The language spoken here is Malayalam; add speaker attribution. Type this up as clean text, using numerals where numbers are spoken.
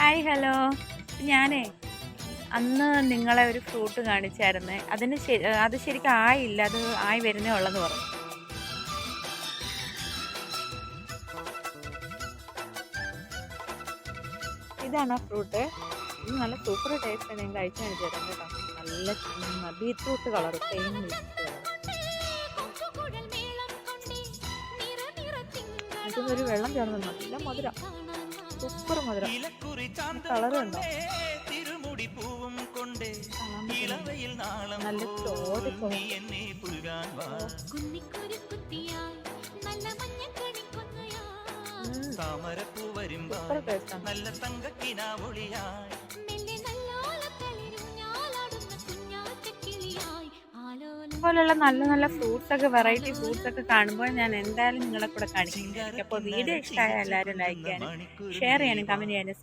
Speaker 1: Hi hello. ഞാനേ അന്ന് നിങ്ങളെ ഒരു ഫ്രൂട്ട് കാണിച്ചായിരുന്നേ. അത് ശരിക്കും ആയില്ല, അത് ആയി വരുന്നേ ഉള്ളെന്ന് പറഞ്ഞു. ഇതാണ് ആ ഫ്രൂട്ട്. ഇത് നല്ല സൂപ്പർ ടേസ്റ്റാണ്. ഞാൻ കഴിച്ചു കാണിച്ചു തരാം കേട്ടോ. നല്ല beetroot colour, same beetroot colour. ഇതിനൊരു വെള്ളം ചേർന്ന് നല്ല മധുരം, സൂപ്പർ മധുരം. കളർ ഉണ്ടോ? കാണാൻ പറ്റുന്നുണ്ട്. നല്ല ചോട് സൂപ്പർ ടേസ്റ്റാണ്. ഇതുപോലുള്ള നല്ല നല്ല ഫ്രൂട്ട്സ് ഒക്കെ, വെറൈറ്റി ഫ്രൂട്ട്സ് ഒക്കെ കാണുമ്പോൾ ഞാൻ എന്തായാലും നിങ്ങളെ കൂടെ കാണിക്കുന്നതായിരിക്കും. അപ്പോൾ വീഡിയോ ഇഷ്ടമായ എല്ലാവരും ലൈക്ക് ചെയ്യാനും ഷെയർ ചെയ്യാനും കമൻറ്റ് ചെയ്യാനും